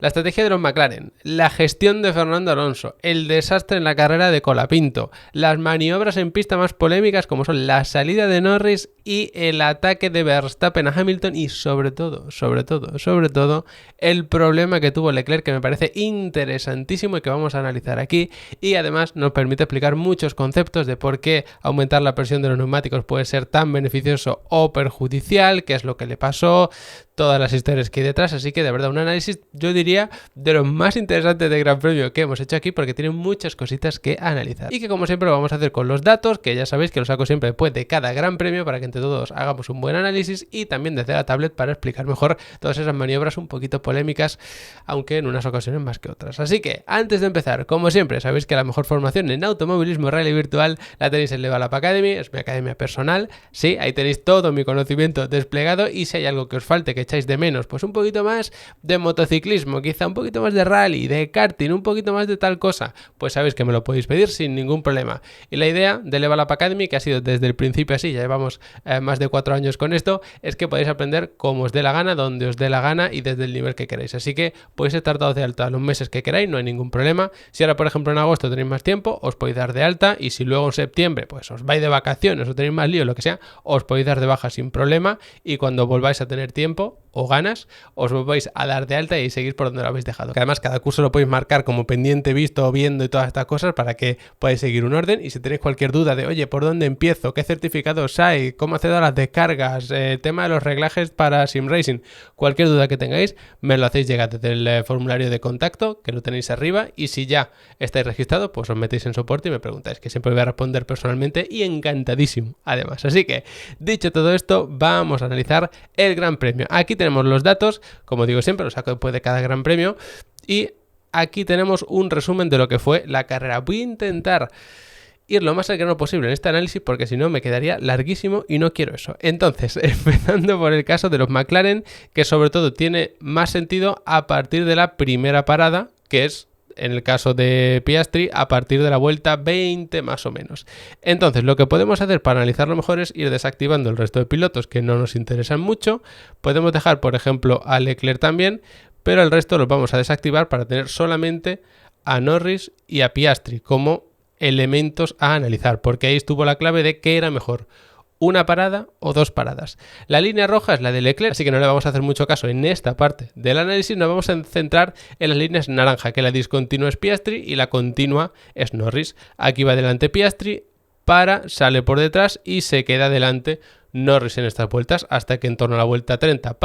La estrategia de los McLaren, la gestión de Fernando Alonso, el desastre en la carrera de Colapinto, las maniobras en pista más polémicas como son la salida de Norris y el ataque de Verstappen a Hamilton y sobre todo, el problema que tuvo Leclerc, que me parece interesantísimo y que vamos a analizar aquí, y además nos permite explicar muchos conceptos de por qué aumentar la presión de los neumáticos puede ser tan beneficioso o perjudicial, qué es lo que le pasó, todas las historias que hay detrás, así que de verdad un análisis, yo diría, de los más interesantes de Gran Premio que hemos hecho aquí, porque tiene muchas cositas que analizar y que como siempre lo vamos a hacer con los datos, que ya sabéis que los saco siempre después de cada Gran Premio para que entre todos hagamos un buen análisis, y también desde la tablet para explicar mejor todas esas maniobras un poquito polémicas, aunque en unas ocasiones más que otras. Así que antes de empezar, como siempre, sabéis que la mejor formación en automovilismo real y virtual la tenéis en Level Up Academy, es mi academia personal, sí, ahí tenéis todo mi conocimiento desplegado, y si hay algo que os falte, que echáis de menos, pues un poquito más de motociclismo, quizá un poquito más de rally, de karting, un poquito más de tal cosa, pues sabéis que me lo podéis pedir sin ningún problema. Y la idea de Level Up Academy, que ha sido desde el principio así, ya llevamos más de 4 años con esto, es que podéis aprender como os dé la gana, donde os dé la gana y desde el nivel que queráis. Así que podéis estar dados de alta los meses que queráis, no hay ningún problema. Si ahora, por ejemplo, en agosto tenéis más tiempo, os podéis dar de alta, y si luego en septiembre pues os vais de vacaciones o tenéis más lío, lo que sea, os podéis dar de baja sin problema, y cuando volváis a tener tiempo o ganas, os volvéis a dar de alta y seguís por donde lo habéis dejado. Que además cada curso lo podéis marcar como pendiente, visto, viendo y todas estas cosas para que podáis seguir un orden. Y si tenéis cualquier duda de, oye, ¿por dónde empiezo? ¿Qué certificados hay? ¿Cómo accedo a las descargas? El tema de los reglajes para Sim Racing. Cualquier duda que tengáis, me lo hacéis llegar desde el formulario de contacto, que lo tenéis arriba, y si ya estáis registrados, pues os metéis en soporte y me preguntáis, que siempre voy a responder personalmente y encantadísimo, además. Así que, dicho todo esto, vamos a analizar el Gran Premio. Aquí tenemos los datos, como digo siempre, los saco después de cada Gran Premio, y aquí tenemos un resumen de lo que fue la carrera. Voy a intentar ir lo más al grano posible en este análisis, porque si no me quedaría larguísimo y no quiero eso. Entonces, empezando por el caso de los McLaren, que sobre todo tiene más sentido a partir de la primera parada, que es, en el caso de Piastri, a partir de la vuelta 20 más o menos. Entonces, lo que podemos hacer para analizarlo mejor es ir desactivando el resto de pilotos que no nos interesan mucho. Podemos dejar, por ejemplo, a Leclerc también, pero el resto los vamos a desactivar para tener solamente a Norris y a Piastri como elementos a analizar, porque ahí estuvo la clave de qué era mejor, una parada o dos paradas. La línea roja es la de Leclerc, así que no le vamos a hacer mucho caso en esta parte del análisis. Nos vamos a centrar en las líneas naranja, que la discontinua es Piastri y la continua es Norris. Aquí va delante Piastri, sale por detrás y se queda delante Norris en estas vueltas, hasta que en torno a la vuelta 30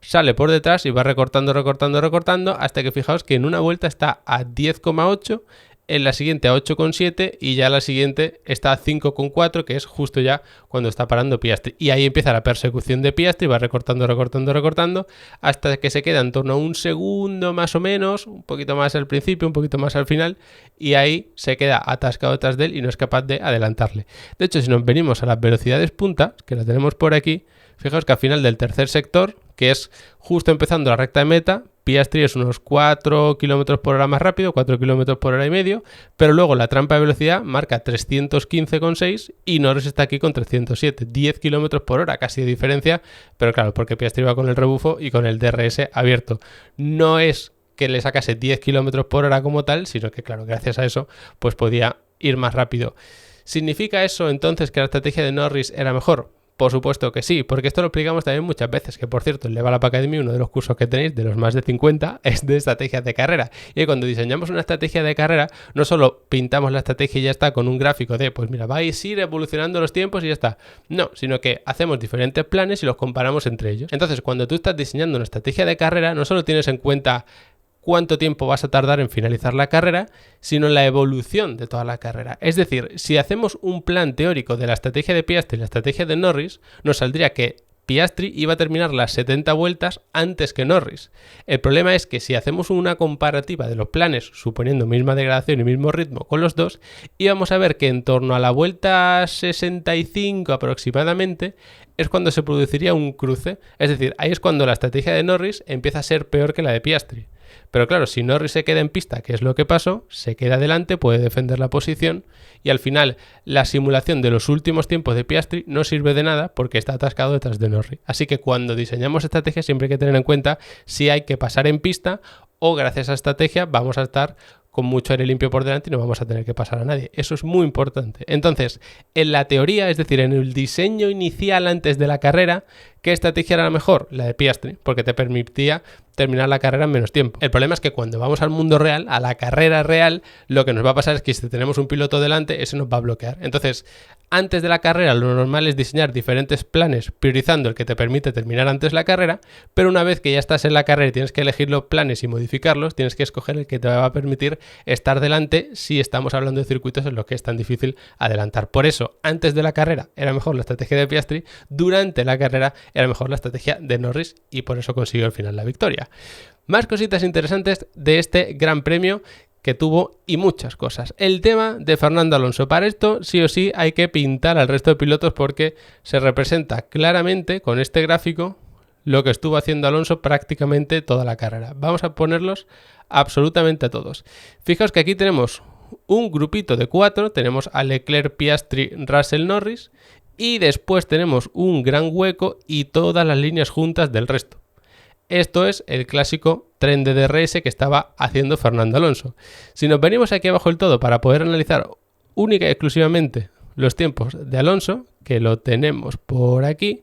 sale por detrás y va recortando hasta que fijaos que en una vuelta está a 10,8, en la siguiente a 8,7 y ya la siguiente está a 5,4, que es justo ya cuando está parando Piastri. Y ahí empieza la persecución de Piastri, va recortando hasta que se queda en torno a un segundo más o menos, un poquito más al principio, un poquito más al final, y ahí se queda atascado detrás de él y no es capaz de adelantarle. De hecho, si nos venimos a las velocidades punta, que la tenemos por aquí, fijaos que al final del tercer sector, que es justo empezando la recta de meta, Piastri es unos 4 km por hora más rápido, 4 km por hora y medio, pero luego la trampa de velocidad marca 315,6 y Norris está aquí con 307, 10 km por hora, casi de diferencia, pero claro, porque Piastri va con el rebufo y con el DRS abierto. No es que le sacase 10 km por hora como tal, sino que claro, gracias a eso, pues podía ir más rápido. ¿Significa eso entonces que la estrategia de Norris era mejor? Por supuesto que sí, porque esto lo explicamos también muchas veces, que por cierto, en Level Up Academy, uno de los cursos que tenéis, de los más de 50, es de estrategias de carrera. Y cuando diseñamos una estrategia de carrera, no solo pintamos la estrategia y ya está con un gráfico de, pues mira, vais a ir evolucionando los tiempos y ya está. No, sino que hacemos diferentes planes y los comparamos entre ellos. Entonces, cuando tú estás diseñando una estrategia de carrera, no solo tienes en cuenta cuánto tiempo vas a tardar en finalizar la carrera, sino la evolución de toda la carrera. Es decir, si hacemos un plan teórico de la estrategia de Piastri y la estrategia de Norris, nos saldría que Piastri iba a terminar las 70 vueltas antes que Norris. El problema es que si hacemos una comparativa de los planes, suponiendo misma degradación y mismo ritmo con los dos, íbamos a ver que en torno a la vuelta 65 aproximadamente es cuando se produciría un cruce. Es decir, ahí es cuando la estrategia de Norris empieza a ser peor que la de Piastri. Pero claro, si Norris se queda en pista, que es lo que pasó, se queda adelante, puede defender la posición y al final la simulación de los últimos tiempos de Piastri no sirve de nada porque está atascado detrás de Norris. Así que cuando diseñamos estrategias siempre hay que tener en cuenta si hay que pasar en pista o gracias a esta estrategia vamos a estar con mucho aire limpio por delante y no vamos a tener que pasar a nadie. Eso es muy importante. Entonces, en la teoría, es decir, en el diseño inicial antes de la carrera, ¿qué estrategia era la mejor? La de Piastri, porque te permitía terminar la carrera en menos tiempo. El problema es que cuando vamos al mundo real, a la carrera real, lo que nos va a pasar es que si tenemos un piloto delante, ese nos va a bloquear. Entonces, antes de la carrera, lo normal es diseñar diferentes planes, priorizando el que te permite terminar antes la carrera, pero una vez que ya estás en la carrera y tienes que elegir los planes y modificarlos, tienes que escoger el que te va a permitir estar delante si estamos hablando de circuitos en los que es tan difícil adelantar. Por eso, antes de la carrera era mejor la estrategia de Piastri, durante la carrera era mejor la estrategia de Norris y por eso consiguió al final la victoria. Más cositas interesantes de este Gran Premio que tuvo y muchas cosas. El tema de Fernando Alonso. Para esto sí o sí hay que pintar al resto de pilotos porque se representa claramente con este gráfico lo que estuvo haciendo Alonso prácticamente toda la carrera. Vamos a ponerlos absolutamente a todos. Fijaos que aquí tenemos un grupito de 4, tenemos a Leclerc, Piastri, Russell, Norris y después tenemos un gran hueco y todas las líneas juntas del resto. Esto es el clásico tren de DRS que estaba haciendo Fernando Alonso. Si nos venimos aquí abajo del todo para poder analizar única y exclusivamente los tiempos de Alonso, que lo tenemos por aquí,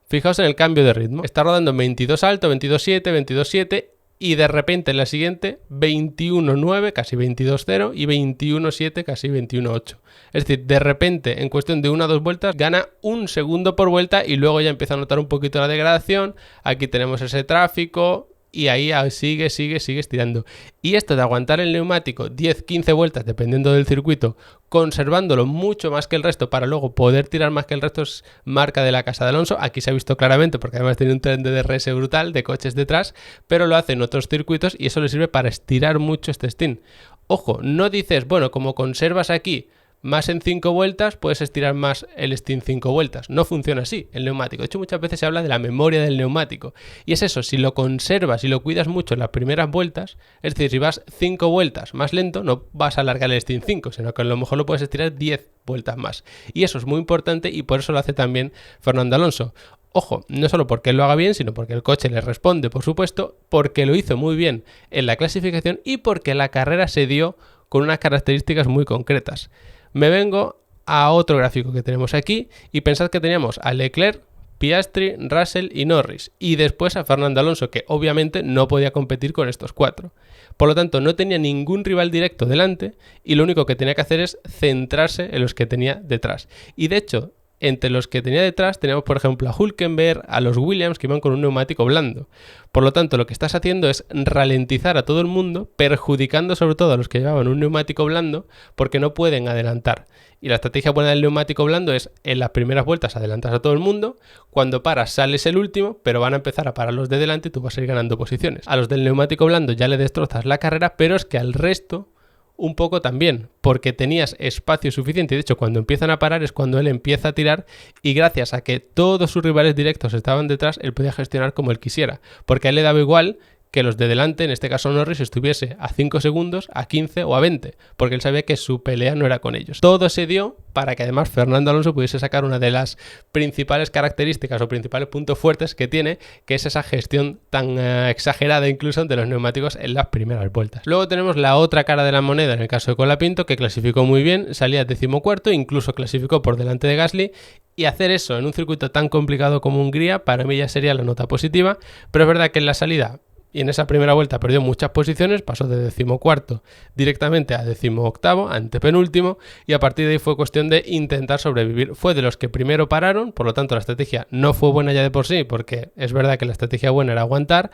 fijaos en el cambio de ritmo. Está rodando en 22 alto, 22.7, 22.7 y de repente en la siguiente 21.9, casi 22.0 y 21.7, casi 21.8. Es decir, de repente en cuestión de 1 o 2 vueltas gana un segundo por vuelta y luego ya empieza a notar un poquito la degradación. Aquí tenemos ese tráfico y ahí sigue estirando. Y esto de aguantar el neumático 10-15 vueltas dependiendo del circuito, conservándolo mucho más que el resto para luego poder tirar más que el resto, es marca de la casa de Alonso. Aquí se ha visto claramente porque además tiene un tren de DRS brutal de coches detrás, pero lo hace en otros circuitos y eso le sirve para estirar mucho este stint. Ojo, no dices, bueno, como conservas aquí más en 5 vueltas, puedes estirar más el stint 5 vueltas. No funciona así el neumático. De hecho, muchas veces se habla de la memoria del neumático. Y es eso, si lo conservas y lo cuidas mucho en las primeras vueltas, es decir, si vas 5 vueltas más lento, no vas a alargar el stint 5, sino que a lo mejor lo puedes estirar 10 vueltas más. Y eso es muy importante y por eso lo hace también Fernando Alonso. Ojo, no solo porque él lo haga bien, sino porque el coche le responde, por supuesto, porque lo hizo muy bien en la clasificación y porque la carrera se dio con unas características muy concretas. Me vengo a otro gráfico que tenemos aquí y pensad que teníamos a Leclerc, Piastri, Russell y Norris y después a Fernando Alonso, que obviamente no podía competir con estos 4. Por lo tanto, no tenía ningún rival directo delante y lo único que tenía que hacer es centrarse en los que tenía detrás. Y de hecho, entre los que tenía detrás teníamos, por ejemplo, a Hülkenberg, a los Williams, que iban con un neumático blando. Por lo tanto, lo que estás haciendo es ralentizar a todo el mundo, perjudicando sobre todo a los que llevaban un neumático blando, porque no pueden adelantar. Y la estrategia buena del neumático blando es, en las primeras vueltas adelantas a todo el mundo, cuando paras sales el último, pero van a empezar a parar los de delante y tú vas a ir ganando posiciones. A los del neumático blando ya le destrozas la carrera, pero es que al resto un poco también, porque tenías espacio suficiente. De hecho, cuando empiezan a parar es cuando él empieza a tirar y gracias a que todos sus rivales directos estaban detrás, él podía gestionar como él quisiera, porque a él le daba igual que los de delante, en este caso Norris, estuviese a 5 segundos, a 15 o a 20, porque él sabía que su pelea no era con ellos. Todo se dio para que además Fernando Alonso pudiese sacar una de las principales características o principales puntos fuertes que tiene, que es esa gestión tan exagerada incluso de los neumáticos en las primeras vueltas. Luego tenemos la otra cara de la moneda en el caso de Colapinto, que clasificó muy bien, salía 14º, incluso clasificó por delante de Gasly. Y hacer eso en un circuito tan complicado como Hungría, para mí ya sería la nota positiva, pero es verdad que en la salida y en esa primera vuelta perdió muchas posiciones, pasó de 14º directamente a 18º, antepenúltimo, y a partir de ahí fue cuestión de intentar sobrevivir. Fue de los que primero pararon, por lo tanto la estrategia no fue buena ya de por sí, porque es verdad que la estrategia buena era aguantar,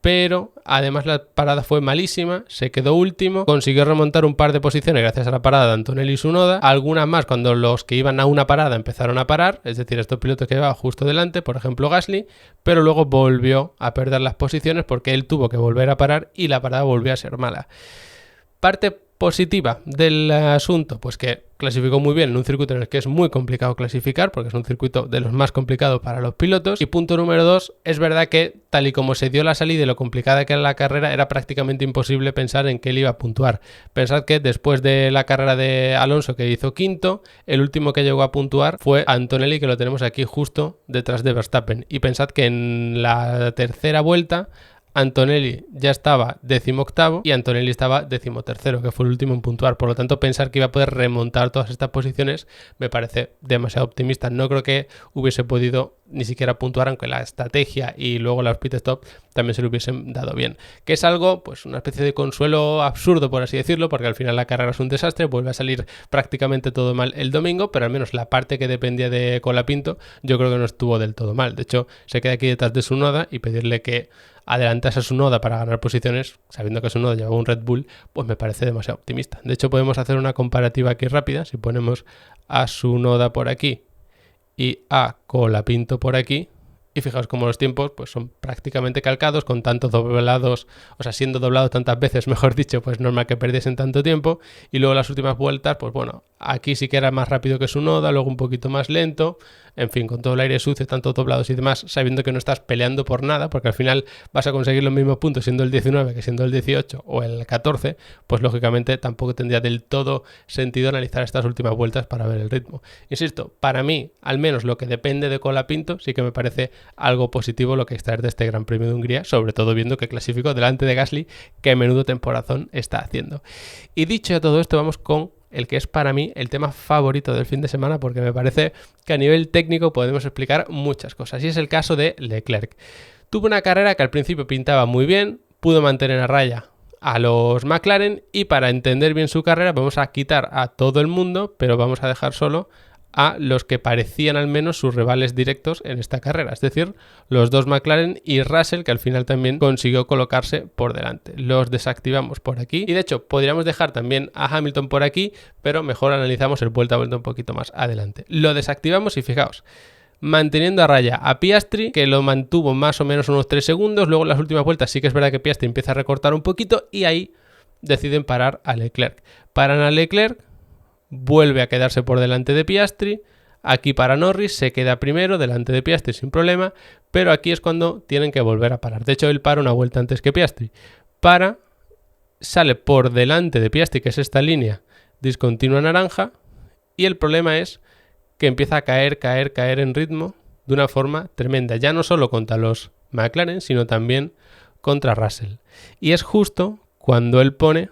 pero además la parada fue malísima, se quedó último, consiguió remontar un par de posiciones gracias a la parada de Antonelli y Tsunoda, algunas más cuando los que iban a una parada empezaron a parar, es decir, estos pilotos que iban justo delante, por ejemplo Gasly, pero luego volvió a perder las posiciones porque él tuvo que volver a parar y la parada volvió a ser mala. Parte positiva del asunto, pues que clasificó muy bien en un circuito en el que es muy complicado clasificar, porque es un circuito de los más complicados para los pilotos. Y punto número 2, es verdad que tal y como se dio la salida y lo complicada que era la carrera, era prácticamente imposible pensar en que él iba a puntuar. Pensad que después de la carrera de Alonso, que hizo quinto, el último que llegó a puntuar fue Antonelli, que lo tenemos aquí justo detrás de Verstappen. Y pensad que en la tercera vuelta Antonelli ya estaba 18º y Antonelli estaba 13º, que fue el último en puntuar. Por lo tanto, pensar que iba a poder remontar todas estas posiciones me parece demasiado optimista. No creo que hubiese podido ni siquiera puntuar, aunque la estrategia y luego la pit stop también se lo hubiesen dado bien. Que es algo, pues una especie de consuelo absurdo, por así decirlo, porque al final la carrera es un desastre, vuelve a salir prácticamente todo mal el domingo, pero al menos la parte que dependía de Colapinto yo creo que no estuvo del todo mal. De hecho, se queda aquí detrás de Tsunoda y pedirle que adelantase a Tsunoda para ganar posiciones, sabiendo que Tsunoda llevaba un Red Bull, pues me parece demasiado optimista. De hecho, podemos hacer una comparativa aquí rápida. Si ponemos a Tsunoda por aquí y a Colapinto por aquí, y fijaos cómo los tiempos pues son prácticamente calcados, con tantos doblados, o sea, siendo doblados tantas veces, mejor dicho, pues normal que perdiesen tanto tiempo. Y luego las últimas vueltas, pues bueno, aquí sí que era más rápido que Tsunoda, luego un poquito más lento, en fin, con todo el aire sucio, tanto doblados y demás, sabiendo que no estás peleando por nada, porque al final vas a conseguir los mismos puntos siendo el 19 que siendo el 18 o el 14, pues lógicamente tampoco tendría del todo sentido analizar estas últimas vueltas para ver el ritmo. Insisto, para mí, al menos lo que depende de Colapinto, sí que me parece algo positivo lo que extraer de este Gran Premio de Hungría, sobre todo viendo que clasificó delante de Gasly, que menudo temporazón está haciendo. Y dicho ya todo esto, vamos con el que es para mí el tema favorito del fin de semana, porque me parece que a nivel técnico podemos explicar muchas cosas, y es el caso de Leclerc. Tuvo una carrera que al principio pintaba muy bien, pudo mantener a raya a los McLaren, y para entender bien su carrera vamos a quitar a todo el mundo, pero vamos a dejar solo a los que parecían al menos sus rivales directos en esta carrera, es decir, los dos McLaren y Russell, que al final también consiguió colocarse por delante. Los desactivamos por aquí, y de hecho podríamos dejar también a Hamilton por aquí, pero mejor analizamos el vuelta a vuelta un poquito más adelante. Lo desactivamos y fijaos, manteniendo a raya a Piastri, que lo mantuvo más o menos unos 3 segundos, luego en las últimas vueltas sí que es verdad que Piastri empieza a recortar un poquito, y ahí deciden parar a Leclerc. Paran a Leclerc, vuelve a quedarse por delante de Piastri, aquí para Norris, se queda primero delante de Piastri sin problema, pero aquí es cuando tienen que volver a parar. De hecho, él para una vuelta antes que Piastri. Sale por delante de Piastri, que es esta línea discontinua naranja, y el problema es que empieza a caer en ritmo de una forma tremenda, ya no solo contra los McLaren, sino también contra Russell. Y es justo cuando él pone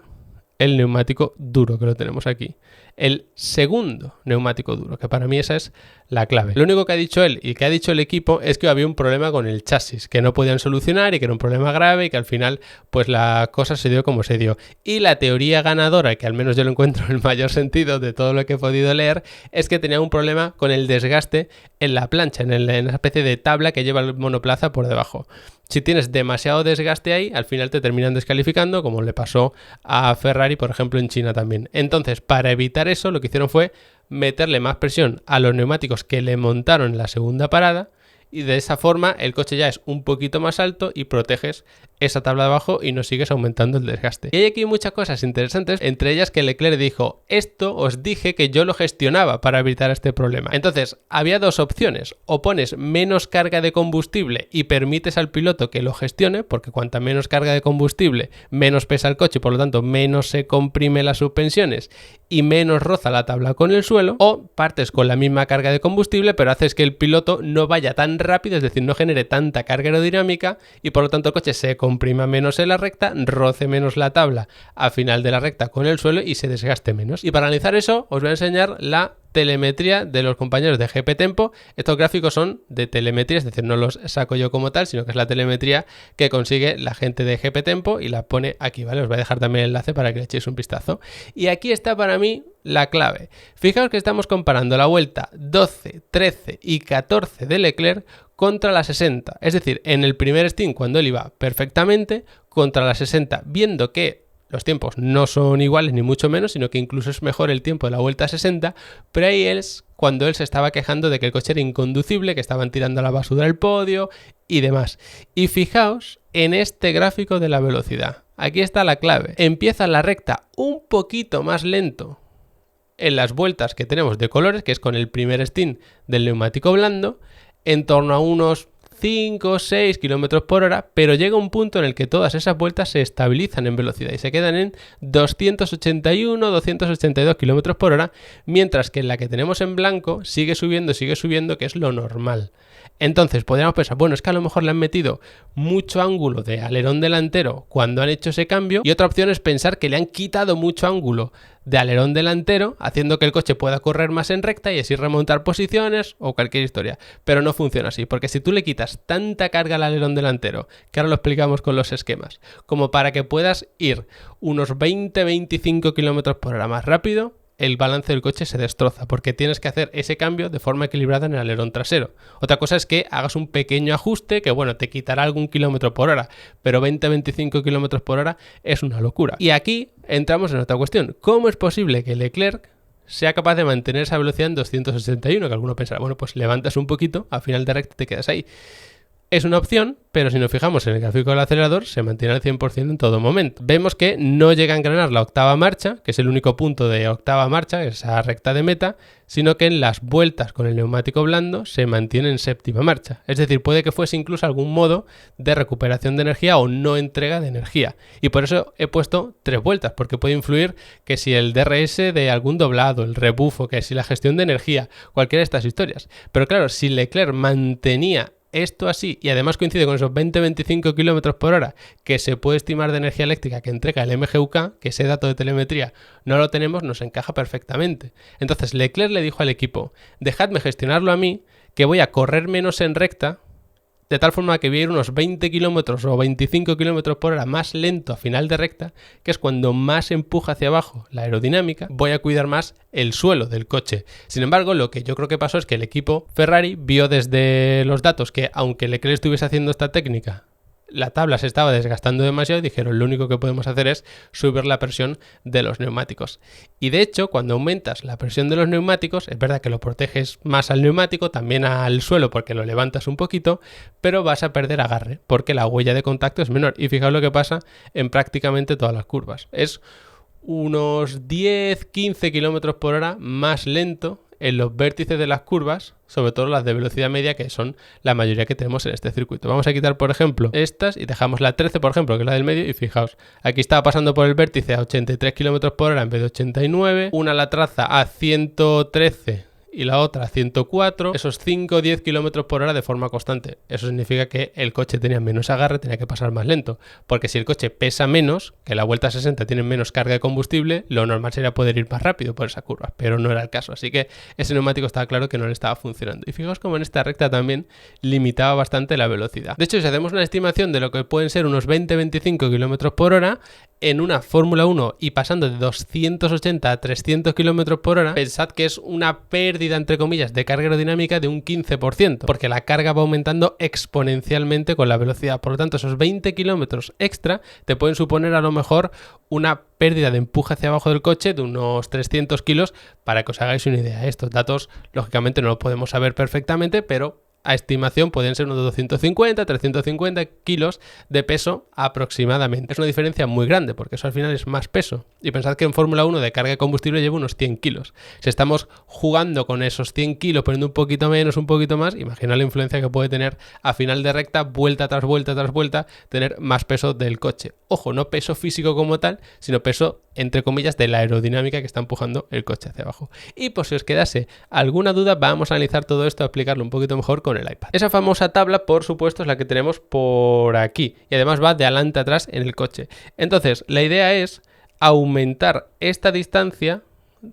el neumático duro, que lo tenemos aquí. El segundo neumático duro, que para mí esa es la clave. Lo único que ha dicho él y que ha dicho el equipo es que había un problema con el chasis, que no podían solucionar y que era un problema grave, y que al final pues la cosa se dio como se dio. Y la teoría ganadora, que al menos yo lo encuentro el mayor sentido de todo lo que he podido leer, es que tenía un problema con el desgaste en la plancha, en esa especie de tabla que lleva el monoplaza por debajo. Si tienes demasiado desgaste ahí, al final te terminan descalificando, como le pasó a Ferrari, por ejemplo, en China también. Entonces, para evitar eso, lo que hicieron fue meterle más presión a los neumáticos que le montaron en la segunda parada, y de esa forma el coche ya es un poquito más alto y proteges esa tabla de abajo y no sigues aumentando el desgaste. Y hay aquí muchas cosas interesantes, entre ellas que Leclerc dijo: esto os dije que yo lo gestionaba para evitar este problema. Entonces, había dos opciones: o pones menos carga de combustible y permites al piloto que lo gestione, porque cuanta menos carga de combustible, menos pesa el coche y por lo tanto menos se comprime las suspensiones y menos roza la tabla con el suelo, o partes con la misma carga de combustible pero haces que el piloto no vaya tan rápido, es decir, no genere tanta carga aerodinámica y por lo tanto el coche se comprima menos en la recta, roce menos la tabla a final de la recta con el suelo y se desgaste menos. Y para analizar eso os voy a enseñar la telemetría de los compañeros de GP Tempo. Estos gráficos son de telemetría, es decir, no los saco yo como tal, sino que es la telemetría que consigue la gente de GP Tempo y la pone aquí, ¿vale? Os voy a dejar también el enlace para que le echéis un vistazo. Y aquí está para mí la clave. Fijaos que estamos comparando la vuelta 12, 13 y 14 de Leclerc contra la 60, es decir, en el primer stint cuando él iba perfectamente contra la 60, viendo que los tiempos no son iguales ni mucho menos, sino que incluso es mejor el tiempo de la vuelta 60, pero ahí es cuando él se estaba quejando de que el coche era inconducible, que estaban tirando a la basura el podio y demás. Y fijaos en este gráfico de la velocidad, aquí está la clave. Empieza la recta un poquito más lento en las vueltas que tenemos de colores, que es con el primer stint del neumático blando, en torno a unos 5 o 6 km por hora, pero llega un punto en el que todas esas vueltas se estabilizan en velocidad y se quedan en 281, 282 km por hora, mientras que en la que tenemos en blanco sigue subiendo, que es lo normal. Entonces podríamos pensar, bueno, es que a lo mejor le han metido mucho ángulo de alerón delantero cuando han hecho ese cambio, y otra opción es pensar que le han quitado mucho ángulo de alerón delantero, haciendo que el coche pueda correr más en recta y así remontar posiciones o cualquier historia. Pero no funciona así, porque si tú le quitas tanta carga al alerón delantero, que ahora lo explicamos con los esquemas, como para que puedas ir unos 20-25 km por hora más rápido, el balance del coche se destroza, porque tienes que hacer ese cambio de forma equilibrada en el alerón trasero. Otra cosa es que hagas un pequeño ajuste que, bueno, te quitará algún kilómetro por hora, pero 20-25 km por hora es una locura. Y aquí entramos en otra cuestión. ¿Cómo es posible que Leclerc sea capaz de mantener esa velocidad en 261? Que alguno pensará, bueno, pues levantas un poquito, a final de recta te quedas ahí. Es una opción, pero si nos fijamos en el gráfico del acelerador, se mantiene al 100% en todo momento. Vemos que no llega a engranar la octava marcha, que es el único punto de octava marcha, esa recta de meta, sino que en las vueltas con el neumático blando se mantiene en séptima marcha. Es decir, puede que fuese incluso algún modo de recuperación de energía o no entrega de energía. Y por eso he puesto 3 vueltas, porque puede influir que si el DRS de algún doblado, el rebufo, que si la gestión de energía, cualquiera de estas historias. Pero claro, si Leclerc mantenía esto así, y además coincide con esos 20-25 km por hora que se puede estimar de energía eléctrica que entrega el MGUK, que ese dato de telemetría no lo tenemos, nos encaja perfectamente. Entonces Leclerc le dijo al equipo, dejadme gestionarlo a mí, que voy a correr menos en recta, de tal forma que voy a ir unos 20 km o 25 km por hora más lento a final de recta, que es cuando más empuja hacia abajo la aerodinámica, voy a cuidar más el suelo del coche. Sin embargo, lo que yo creo que pasó es que el equipo Ferrari vio desde los datos que, aunque Leclerc estuviese haciendo esta técnica, la tabla se estaba desgastando demasiado y dijeron, lo único que podemos hacer es subir la presión de los neumáticos. Y de hecho, cuando aumentas la presión de los neumáticos, es verdad que lo proteges más al neumático, también al suelo porque lo levantas un poquito, pero vas a perder agarre porque la huella de contacto es menor. Y fijaos lo que pasa en prácticamente todas las curvas. Es unos 10-15 km por hora más lento en los vértices de las curvas, sobre todo las de velocidad media, que son la mayoría que tenemos en este circuito. Vamos a quitar, por ejemplo, estas y dejamos la 13, por ejemplo, que es la del medio, y fijaos, aquí estaba pasando por el vértice a 83 km por hora en vez de 89, una la traza a 113 y la otra a 104, esos 5 o 10 km por hora de forma constante. Eso significa que el coche tenía menos agarre, tenía que pasar más lento, porque si el coche pesa menos, que la vuelta a 60 tiene menos carga de combustible, lo normal sería poder ir más rápido por esa curva, pero no era el caso, así que ese neumático estaba claro que no le estaba funcionando. Y fijaos como en esta recta también limitaba bastante la velocidad. De hecho, si hacemos una estimación de lo que pueden ser unos 20-25 km por hora, en una Fórmula 1 y pasando de 280 a 300 km por hora, pensad que es una pérdida, entre comillas, de carga aerodinámica de un 15%, porque la carga va aumentando exponencialmente con la velocidad. Por lo tanto, esos 20 kilómetros extra te pueden suponer a lo mejor una pérdida de empuje hacia abajo del coche de unos 300 kilos, para que os hagáis una idea. Estos datos, lógicamente, no los podemos saber perfectamente, pero a estimación pueden ser unos 250, 350 kilos de peso aproximadamente. Es una diferencia muy grande porque eso al final es más peso. Y pensad que en Fórmula 1 de carga de combustible lleva unos 100 kilos. Si estamos jugando con esos 100 kilos, poniendo un poquito menos, un poquito más, imagina la influencia que puede tener a final de recta, vuelta tras vuelta tras vuelta, tener más peso del coche. Ojo, no peso físico como tal, sino peso, entre comillas, de la aerodinámica que está empujando el coche hacia abajo. Y por si os quedase alguna duda, vamos a analizar todo esto, a explicarlo un poquito mejor con el iPad. Esa famosa tabla, por supuesto, es la que tenemos por aquí y además va de adelante a atrás en el coche. Entonces, la idea es aumentar esta distancia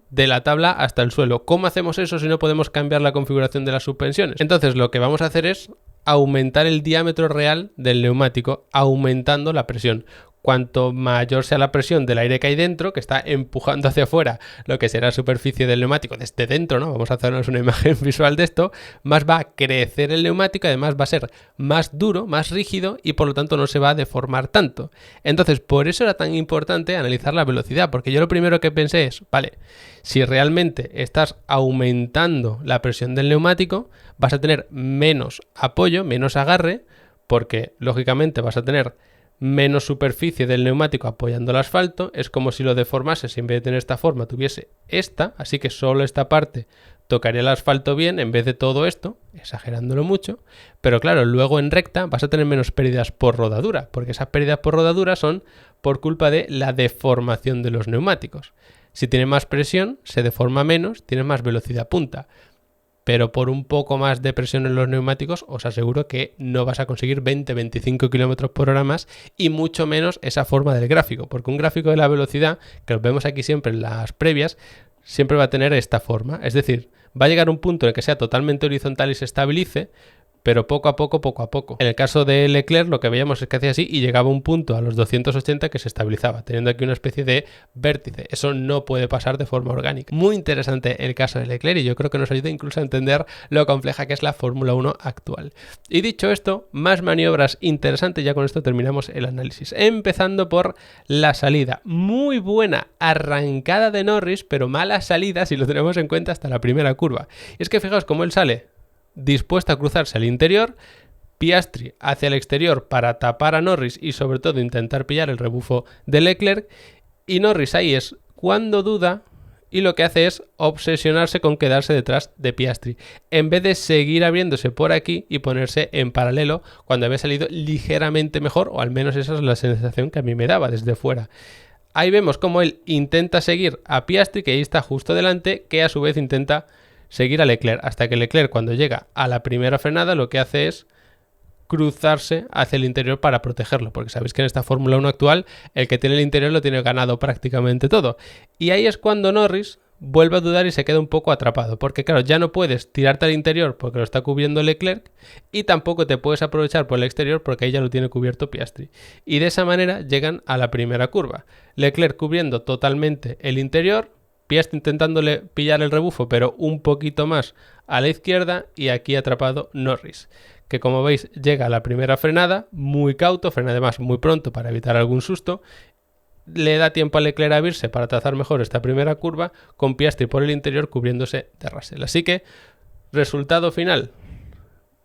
de la tabla hasta el suelo. ¿Cómo hacemos eso si no podemos cambiar la configuración de las suspensiones? Entonces, lo que vamos a hacer es aumentar el diámetro real del neumático, aumentando la presión. Cuanto mayor sea la presión del aire que hay dentro, que está empujando hacia afuera lo que será la superficie del neumático desde dentro, ¿no? Vamos a hacernos una imagen visual de esto, más va a crecer el neumático, además va a ser más duro, más rígido y por lo tanto no se va a deformar tanto. Entonces, por eso era tan importante analizar la velocidad, porque yo lo primero que pensé es, vale, si realmente estás aumentando la presión del neumático, vas a tener menos apoyo, menos agarre, porque lógicamente vas a tener menos superficie del neumático apoyando el asfalto. Es como si lo deformase, si en vez de tener esta forma tuviese esta, así que solo esta parte tocaría el asfalto bien en vez de todo esto, exagerándolo mucho, pero claro, luego en recta vas a tener menos pérdidas por rodadura, porque esas pérdidas por rodadura son por culpa de la deformación de los neumáticos. Si tiene más presión, se deforma menos, tiene más velocidad punta. pero por un poco más de presión en los neumáticos os aseguro que no vas a conseguir 20-25 km por hora más y mucho menos esa forma del gráfico, porque un gráfico de la velocidad, que lo vemos aquí siempre en las previas, siempre va a tener esta forma, es decir, va a llegar un punto en el que sea totalmente horizontal y se estabilice, pero poco a poco. En el caso de Leclerc lo que veíamos es que hacía así y llegaba a un punto a los 280 que se estabilizaba, teniendo aquí una especie de vértice. Eso no puede pasar de forma orgánica. Muy interesante el caso de Leclerc y yo creo que nos ayuda incluso a entender lo compleja que es la Fórmula 1 actual. Y dicho esto, más maniobras interesantes, ya con esto terminamos el análisis. Empezando por la salida. Muy buena arrancada de Norris, pero mala salida si lo tenemos en cuenta hasta la primera curva. Y es que fijaos cómo él sale dispuesto a cruzarse al interior, Piastri hacia el exterior para tapar a Norris y sobre todo intentar pillar el rebufo de Leclerc, y Norris ahí es cuando duda y lo que hace es obsesionarse con quedarse detrás de Piastri, en vez de seguir abriéndose por aquí y ponerse en paralelo cuando había salido ligeramente mejor, o al menos esa es la sensación que a mí me daba desde fuera. Ahí vemos cómo él intenta seguir a Piastri, que ahí está justo delante, que a su vez intenta seguir a Leclerc, hasta que Leclerc cuando llega a la primera frenada lo que hace es cruzarse hacia el interior para protegerlo, porque sabéis que en esta Fórmula 1 actual el que tiene el interior lo tiene ganado prácticamente todo. Y ahí es cuando Norris vuelve a dudar y se queda un poco atrapado, porque claro, ya no puedes tirarte al interior porque lo está cubriendo Leclerc y tampoco te puedes aprovechar por el exterior porque ahí ya lo tiene cubierto Piastri. Y de esa manera llegan a la primera curva. Leclerc cubriendo totalmente el interior, Piastri intentándole pillar el rebufo, pero un poquito más a la izquierda, y aquí atrapado Norris, que como veis llega a la primera frenada, muy cauto, frena además muy pronto para evitar algún susto, le da tiempo a Leclerc a abrirse para trazar mejor esta primera curva, con Piastri por el interior cubriéndose de Russell. Así que, resultado final,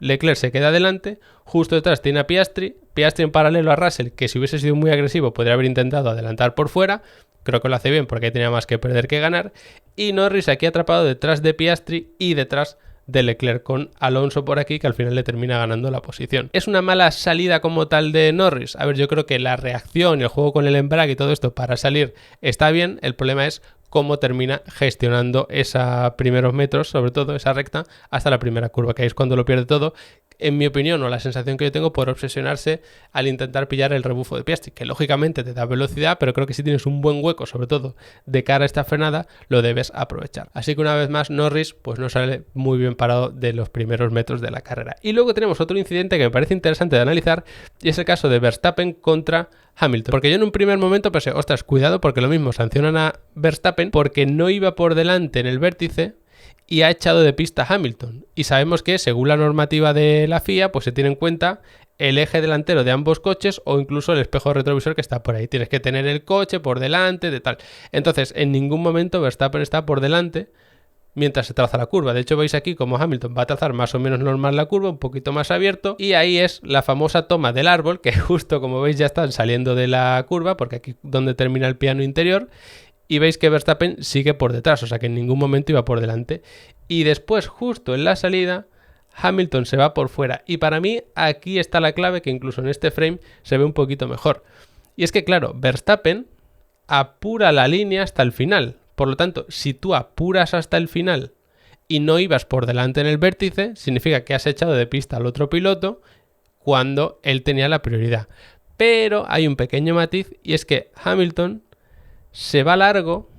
Leclerc se queda adelante, justo detrás tiene a Piastri en paralelo a Russell, que si hubiese sido muy agresivo podría haber intentado adelantar por fuera. Creo que lo hace bien porque tenía más que perder que ganar. Y Norris aquí atrapado detrás de Piastri y detrás de Leclerc, con Alonso por aquí, que al final le termina ganando la posición. ¿Es una mala salida como tal de Norris? A ver, yo creo que la reacción y el juego con el embrague y todo esto para salir está bien. El problema es cómo termina gestionando esos primeros metros, sobre todo esa recta, hasta la primera curva, que ahí es cuando lo pierde todo. En mi opinión, o la sensación que yo tengo, por obsesionarse al intentar pillar el rebufo de Piastri, que lógicamente te da velocidad, pero creo que si tienes un buen hueco, sobre todo de cara a esta frenada, lo debes aprovechar. Así que una vez más, Norris pues no sale muy bien parado de los primeros metros de la carrera. Y luego tenemos otro incidente que me parece interesante de analizar, y es el caso de Verstappen contra Hamilton. Porque yo en un primer momento pensé, ostras, cuidado, porque lo mismo sancionan a Verstappen porque no iba por delante en el vértice y ha echado de pista a Hamilton. Y sabemos que, según la normativa de la FIA, pues se tiene en cuenta el eje delantero de ambos coches o incluso el espejo retrovisor que está por ahí. Tienes que tener el coche por delante, de tal. Entonces, en ningún momento Verstappen está por delante mientras se traza la curva. De hecho, veis aquí como Hamilton va a trazar más o menos normal la curva, un poquito más abierto, y ahí es la famosa toma del árbol, que justo como veis ya están saliendo de la curva, porque aquí donde termina el piano interior, y veis que Verstappen sigue por detrás, o sea que en ningún momento iba por delante. Y después, justo en la salida, Hamilton se va por fuera. Y para mí aquí está la clave, que incluso en este frame se ve un poquito mejor. Y es que claro, Verstappen apura la línea hasta el final. Por lo tanto, si tú apuras hasta el final y no ibas por delante en el vértice, significa que has echado de pista al otro piloto cuando él tenía la prioridad. Pero hay un pequeño matiz, y es que Hamilton se va largo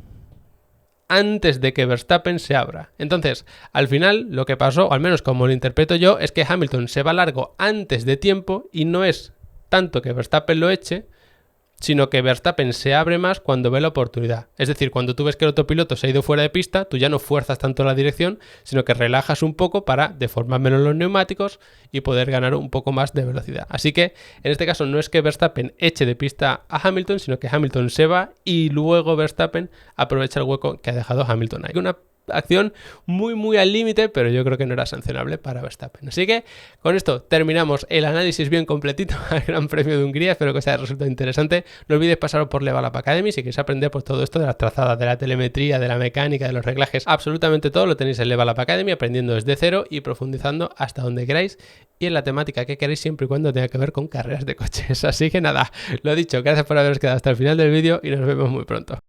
antes de que Verstappen se abra. Entonces, al final, lo que pasó, o al menos como lo interpreto yo, es que Hamilton se va largo antes de tiempo, y no es tanto que Verstappen lo eche, sino que Verstappen se abre más cuando ve la oportunidad. Es decir, cuando tú ves que el otro piloto se ha ido fuera de pista, tú ya no fuerzas tanto la dirección, sino que relajas un poco para deformar menos los neumáticos y poder ganar un poco más de velocidad. Así que, en este caso, no es que Verstappen eche de pista a Hamilton, sino que Hamilton se va y luego Verstappen aprovecha el hueco que ha dejado Hamilton ahí. Una acción muy al límite, pero yo creo que no era sancionable para Verstappen. Así que con esto terminamos el análisis bien completito al Gran Premio de Hungría. Espero que os haya resultado interesante. No olvidéis pasaros por Level Up Academy si queréis aprender pues todo esto de las trazadas, de la telemetría, de la mecánica, de los reglajes, absolutamente todo lo tenéis en Level Up Academy, aprendiendo desde cero y profundizando hasta donde queráis y en la temática que queréis, siempre y cuando tenga que ver con carreras de coches. Así que nada, lo dicho, gracias por haberos quedado hasta el final del vídeo y nos vemos muy pronto.